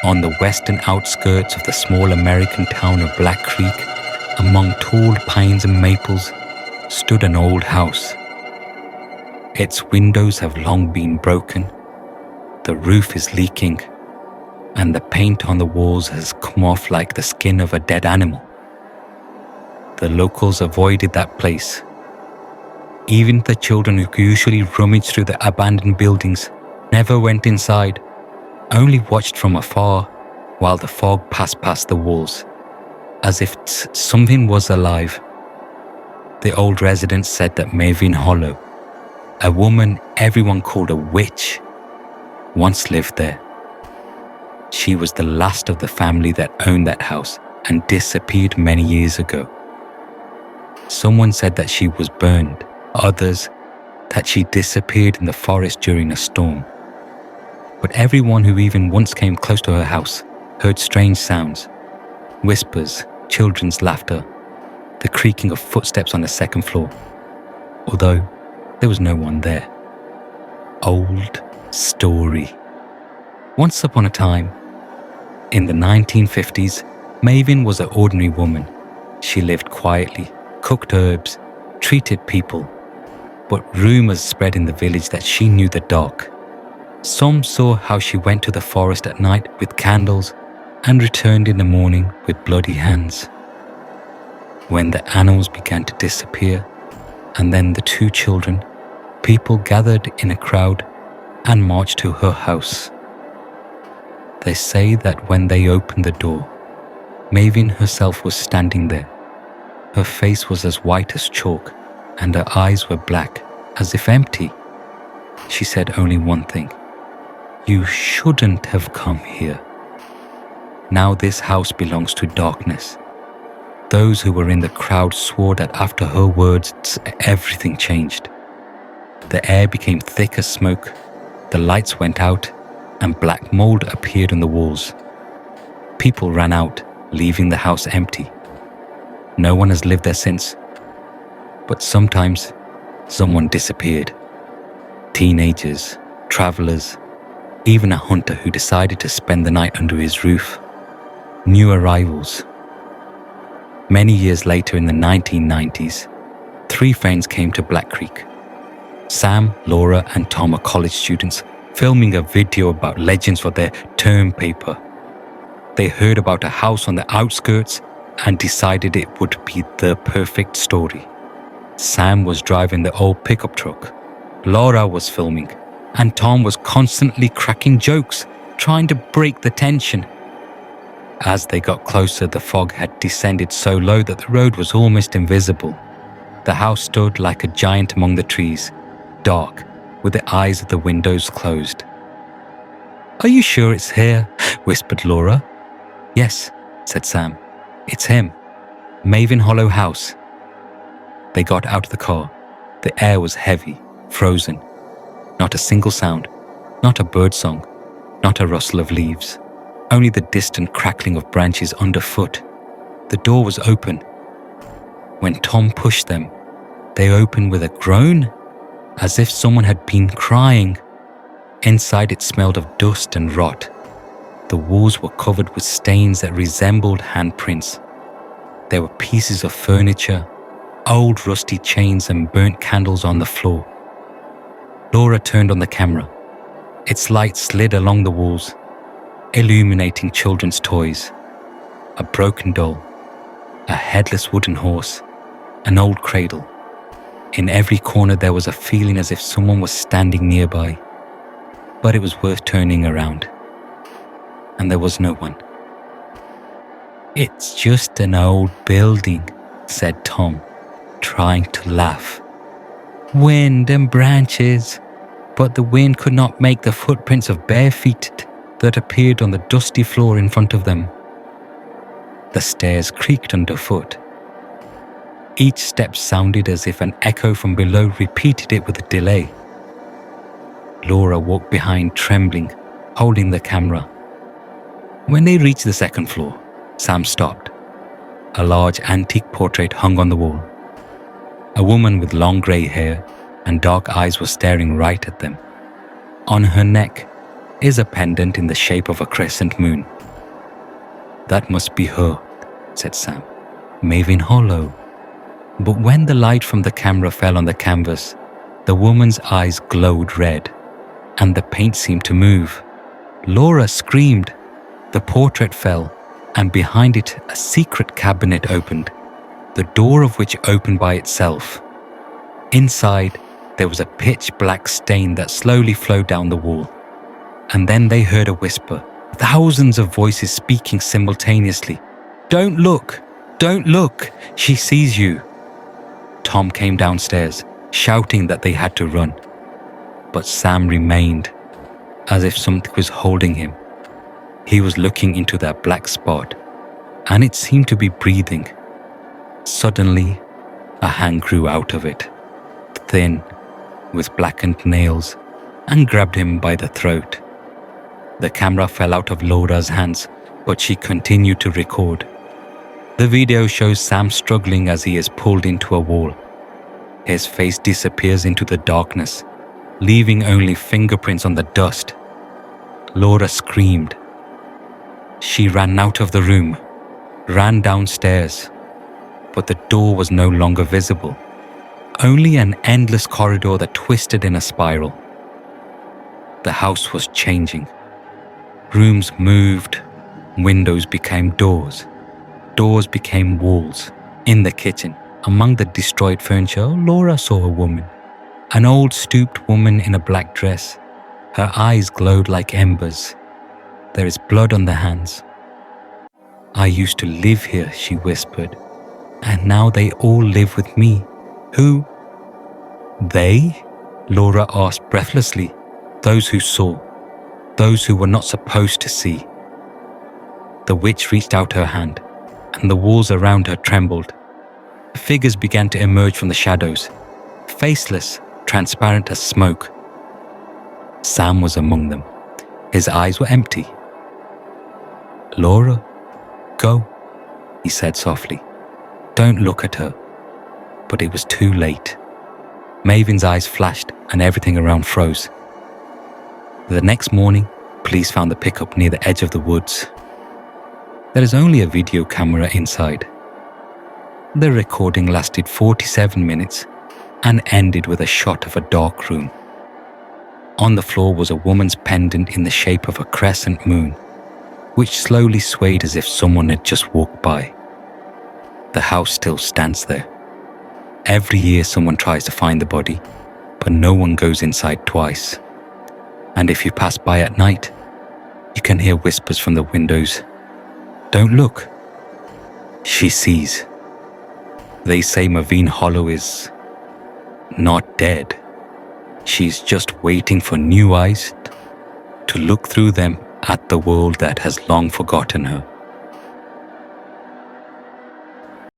On the western outskirts of the small American town of Black Creek, among tall pines and maples, stood an old house. Its windows have long been broken, the roof is leaking, and the paint on the walls has come off like the skin of a dead animal. The locals avoided that place. Even the children who usually rummage through the abandoned buildings never went inside, only watched from afar while the fog passed past the walls, as if something was alive. The old residents said that Maven Hollow, a woman everyone called a witch, once lived there. She was the last of the family that owned that house and disappeared many years ago. Someone said that she was burned, others that she disappeared in the forest during a storm. But everyone who even once came close to her house heard strange sounds, whispers, children's laughter, the creaking of footsteps on the second floor, although there was no one there. Old story. Once upon a time, in the 1950s, Maven was an ordinary woman. She lived quietly, cooked herbs, treated people, but rumors spread in the village that she knew the dark. Some saw how she went to the forest at night with candles and returned in the morning with bloody hands. When the animals began to disappear, and then the two children, people gathered in a crowd and marched to her house. They say that when they opened the door, Maven herself was standing there. Her face was as white as chalk, and her eyes were black, as if empty. She said only one thing: "You shouldn't have come here." Now this house belongs to darkness. Those who were in the crowd swore that after her words, everything changed. The air became thick as smoke, the lights went out, and black mold appeared on the walls. People ran out, leaving the house empty. No one has lived there since. But sometimes, someone disappeared. Teenagers, travelers, even a hunter who decided to spend the night under his roof. New arrivals. Many years later in the 1990s, 3 friends came to Black Creek. Sam, Laura, and Tom are college students filming a video about legends for their term paper. They heard about a house on the outskirts and decided it would be the perfect story. Sam was driving the old pickup truck. Laura was filming, and Tom was constantly cracking jokes, trying to break the tension. As they got closer, the fog had descended so low that the road was almost invisible. The house stood like a giant among the trees, dark, with the eyes of the windows closed. "Are you sure it's here?" whispered Laura. "Yes," said Sam. "It's him. Maven Hollow House." They got out of the car. The air was heavy, frozen. Not a single sound, not a bird song, not a rustle of leaves. Only the distant crackling of branches underfoot. The door was open. When Tom pushed them, they opened with a groan, as if someone had been crying. Inside it smelled of dust and rot. The walls were covered with stains that resembled handprints. There were pieces of furniture, old rusty chains and burnt candles on the floor. Laura turned on the camera. Its light slid along the walls, illuminating children's toys. A broken doll, a headless wooden horse, an old cradle. In every corner there was a feeling as if someone was standing nearby. But it was worth turning around. And there was no one. "It's just an old building," said Tom, trying to laugh. "Wind and branches." But the wind could not make the footprints of bare feet that appeared on the dusty floor in front of them. The stairs creaked underfoot. Each step sounded as if an echo from below repeated it with a delay. Laura walked behind, trembling, holding the camera. When they reached the second floor, Sam stopped. A large antique portrait hung on the wall. A woman with long grey hair and dark eyes was staring right at them. On her neck is a pendant in the shape of a crescent moon. "That must be her," said Sam. "Maven Hollow." But when the light from the camera fell on the canvas, the woman's eyes glowed red, and the paint seemed to move. Laura screamed. The portrait fell, and behind it a secret cabinet opened, the door of which opened by itself. Inside, there was a pitch-black stain that slowly flowed down the wall. And then they heard a whisper, thousands of voices speaking simultaneously. "Don't look! Don't look! She sees you!" Tom came downstairs, shouting that they had to run. But Sam remained, as if something was holding him. He was looking into that black spot, and it seemed to be breathing. Suddenly, a hand grew out of it, thin, with blackened nails, and grabbed him by the throat. The camera fell out of Laura's hands, but she continued to record. The video shows Sam struggling as he is pulled into a wall. His face disappears into the darkness, leaving only fingerprints on the dust. Laura screamed. She ran out of the room, ran downstairs, but the door was no longer visible. Only an endless corridor that twisted in a spiral. The house was changing. Rooms moved, windows became doors, doors became walls. In the kitchen, among the destroyed furniture, Laura saw a woman, an old stooped woman in a black dress. Her eyes glowed like embers. "There is blood on the hands." "I used to live here," she whispered, "and now they all live with me." "Who?" "They?" Laura asked breathlessly. "Those who saw. Those who were not supposed to see." The witch reached out her hand, and the walls around her trembled. Figures began to emerge from the shadows, faceless, transparent as smoke. Sam was among them. His eyes were empty. "Laura, go," he said softly. "Don't look at her." But it was too late. Maven's eyes flashed and everything around froze. The next morning, police found the pickup near the edge of the woods. There is only a video camera inside. The recording lasted 47 minutes and ended with a shot of a dark room. On the floor was a woman's pendant in the shape of a crescent moon, which slowly swayed as if someone had just walked by. The house still stands there. Every year someone tries to find the body, but no one goes inside twice. And if you pass by at night, you can hear whispers from the windows. "Don't look." She sees. They say Maven Hollow is not dead. She's just waiting for new eyes to look through them at the world that has long forgotten her.